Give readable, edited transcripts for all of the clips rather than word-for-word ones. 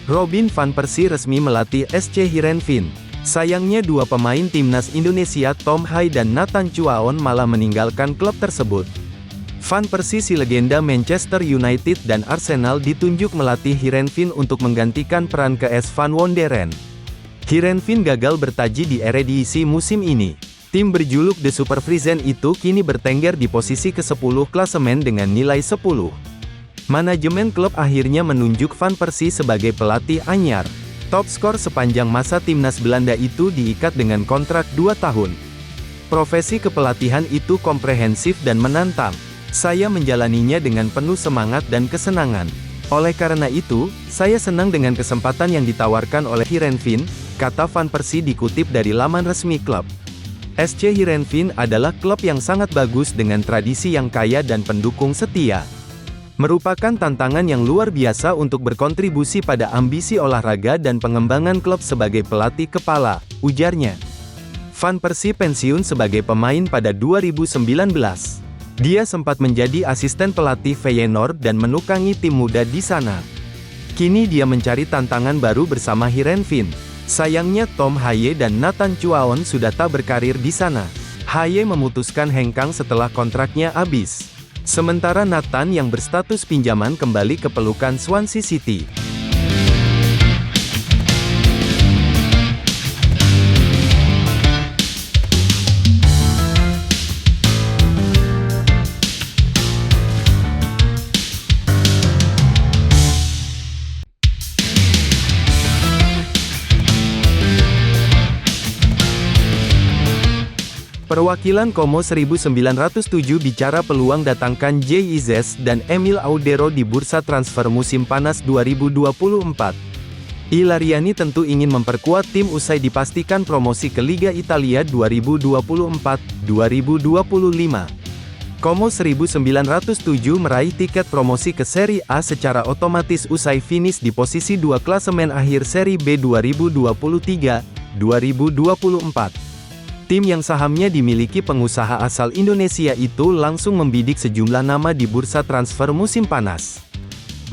Robin van Persie resmi melatih SC Heerenveen. Sayangnya dua pemain timnas Indonesia Tom Haye dan Nathan Chuaon malah meninggalkan klub tersebut. Van Persie si legenda Manchester United dan Arsenal ditunjuk melatih Heerenveen untuk menggantikan peran KS Van Wonderen. Heerenveen gagal bertaji di Eredivisie musim ini. Tim berjuluk The Super Friesen itu kini bertengger di posisi ke-10 klasemen dengan nilai 10. Manajemen klub akhirnya menunjuk Van Persie sebagai pelatih anyar. Top skor sepanjang masa timnas Belanda itu diikat dengan kontrak 2 tahun. Profesi kepelatihan itu komprehensif dan menantang. Saya menjalaninya dengan penuh semangat dan kesenangan. Oleh karena itu, saya senang dengan kesempatan yang ditawarkan oleh Heerenveen, kata Van Persie dikutip dari laman resmi klub. SC Heerenveen adalah klub yang sangat bagus dengan tradisi yang kaya dan pendukung setia. Merupakan tantangan yang luar biasa untuk berkontribusi pada ambisi olahraga dan pengembangan klub sebagai pelatih kepala, ujarnya. Van Persie pensiun sebagai pemain pada 2019. Dia sempat menjadi asisten pelatih Feyenoord dan menukangi tim muda di sana. Kini dia mencari tantangan baru bersama Heerenveen. Sayangnya Tom Haye dan Nathan Chuaon sudah tak berkarir di sana. Haye memutuskan hengkang setelah kontraknya habis. Sementara Nathan yang berstatus pinjaman kembali ke pelukan Swansea City. Perwakilan Como 1907 bicara peluang datangkan Jay Izzes dan Emil Audero di bursa transfer musim panas 2024. Ilariani tentu ingin memperkuat tim usai dipastikan promosi ke Liga Italia 2024-2025. Como 1907 meraih tiket promosi ke Serie A secara otomatis usai finish di posisi 2 klasemen akhir Serie B 2023-2024. Tim yang sahamnya dimiliki pengusaha asal Indonesia itu langsung membidik sejumlah nama di bursa transfer musim panas.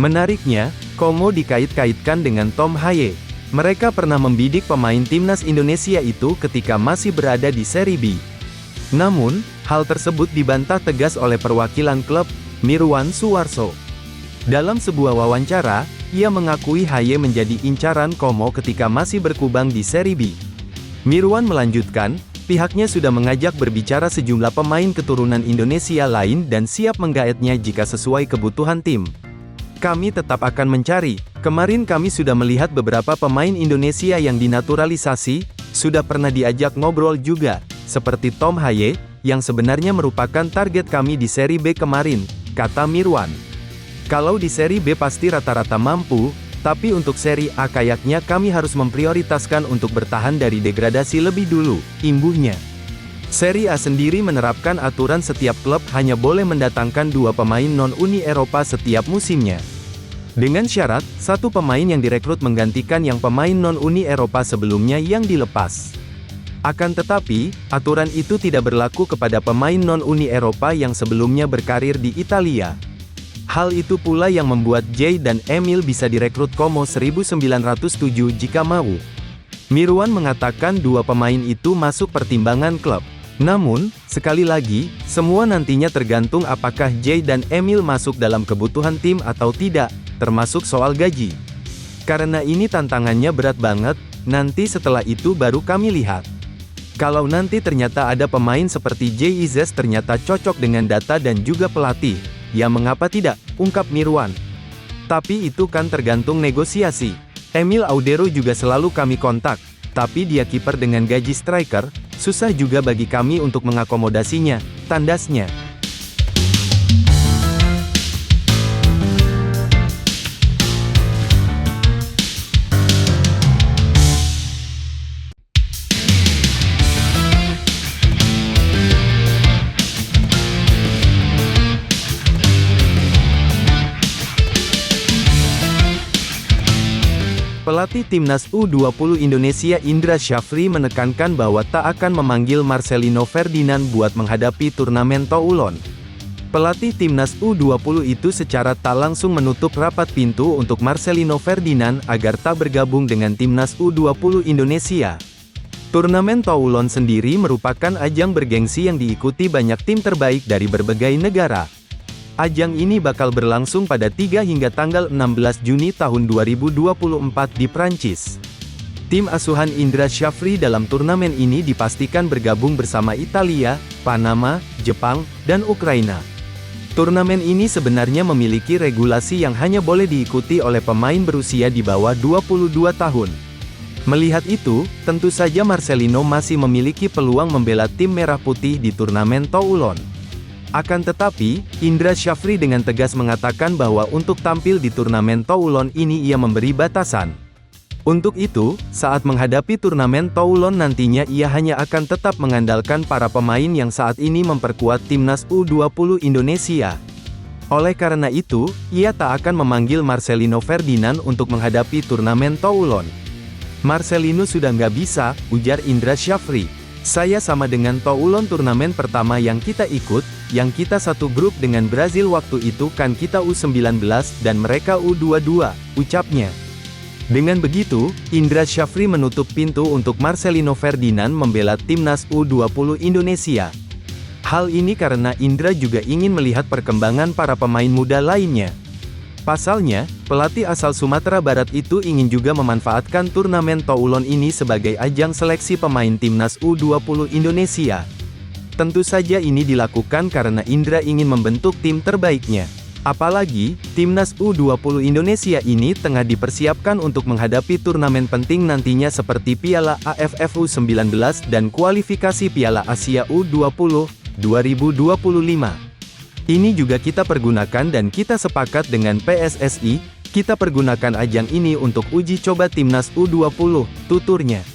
Menariknya, Como dikait-kaitkan dengan Tom Haye. Mereka pernah membidik pemain timnas Indonesia itu ketika masih berada di Serie B. Namun, hal tersebut dibantah tegas oleh perwakilan klub, Mirwan Suwarso. Dalam sebuah wawancara, ia mengakui Haye menjadi incaran Como ketika masih berkubang di Serie B. Mirwan melanjutkan, pihaknya sudah mengajak berbicara sejumlah pemain keturunan Indonesia lain dan siap menggaetnya jika sesuai kebutuhan tim. Kami tetap akan mencari. Kemarin kami sudah melihat beberapa pemain Indonesia yang dinaturalisasi, sudah pernah diajak ngobrol juga, seperti Tom Haye, yang sebenarnya merupakan target kami di Serie B kemarin, kata Mirwan. Kalau di Serie B pasti rata-rata mampu, tapi untuk Serie A kayaknya kami harus memprioritaskan untuk bertahan dari degradasi lebih dulu, imbuhnya. Serie A sendiri menerapkan aturan setiap klub hanya boleh mendatangkan 2 pemain non-Uni Eropa setiap musimnya. Dengan syarat, 1 pemain yang direkrut menggantikan yang pemain non-Uni Eropa sebelumnya yang dilepas. Akan tetapi, aturan itu tidak berlaku kepada pemain non-Uni Eropa yang sebelumnya berkarir di Italia. Hal itu pula yang membuat Jay dan Emil bisa direkrut Como 1907 jika mau. Mirwan mengatakan 2 pemain itu masuk pertimbangan klub. Namun, sekali lagi, semua nantinya tergantung apakah Jay dan Emil masuk dalam kebutuhan tim atau tidak, termasuk soal gaji. Karena ini tantangannya berat banget, nanti setelah itu baru kami lihat. Kalau nanti ternyata ada pemain seperti Jay Izzes ternyata cocok dengan data dan juga pelatih, ya mengapa tidak, ungkap Mirwan. Tapi itu kan tergantung negosiasi. Emil Audero juga selalu kami kontak, tapi dia kiper dengan gaji striker, susah juga bagi kami untuk mengakomodasinya, tandasnya. Pelatih Timnas U20 Indonesia Indra Syafri menekankan bahwa tak akan memanggil Marcelino Ferdinand buat menghadapi turnamen Toulon. Pelatih timnas U20 itu secara tak langsung menutup rapat pintu untuk Marcelino Ferdinand agar tak bergabung dengan timnas U20 Indonesia. Turnamen Toulon sendiri merupakan ajang bergengsi yang diikuti banyak tim terbaik dari berbagai negara. Ajang ini bakal berlangsung pada 3 hingga tanggal 16 Juni tahun 2024 di Prancis. Tim asuhan Indra Syafri dalam turnamen ini dipastikan bergabung bersama Italia, Panama, Jepang, dan Ukraina. Turnamen ini sebenarnya memiliki regulasi yang hanya boleh diikuti oleh pemain berusia di bawah 22 tahun. Melihat itu, tentu saja Marcelino masih memiliki peluang membela tim merah putih di turnamen Toulon. Akan tetapi, Indra Syafri dengan tegas mengatakan bahwa untuk tampil di turnamen Toulon ini ia memberi batasan. Untuk itu, saat menghadapi turnamen Toulon nantinya ia hanya akan tetap mengandalkan para pemain yang saat ini memperkuat timnas U20 Indonesia. Oleh karena itu, ia tak akan memanggil Marcelino Ferdinand untuk menghadapi turnamen Toulon. Marcelino sudah nggak bisa, ujar Indra Syafri. Saya sama dengan Toulon turnamen pertama yang kita ikut, yang kita satu grup dengan Brazil waktu itu kan kita U19 dan mereka U22, ucapnya. Dengan begitu, Indra Syafri menutup pintu untuk Marcelino Ferdinand membela timnas U20 Indonesia. Hal ini karena Indra juga ingin melihat perkembangan para pemain muda lainnya. Pasalnya, pelatih asal Sumatera Barat itu ingin juga memanfaatkan turnamen Toulon ini sebagai ajang seleksi pemain timnas U20 Indonesia. Tentu saja ini dilakukan karena Indra ingin membentuk tim terbaiknya. Apalagi, timnas U20 Indonesia ini tengah dipersiapkan untuk menghadapi turnamen penting nantinya seperti Piala AFF U19 dan kualifikasi Piala Asia U20 2025. Ini juga kita pergunakan dan kita sepakat dengan PSSI, kita pergunakan ajang ini untuk uji coba timnas U20, tuturnya.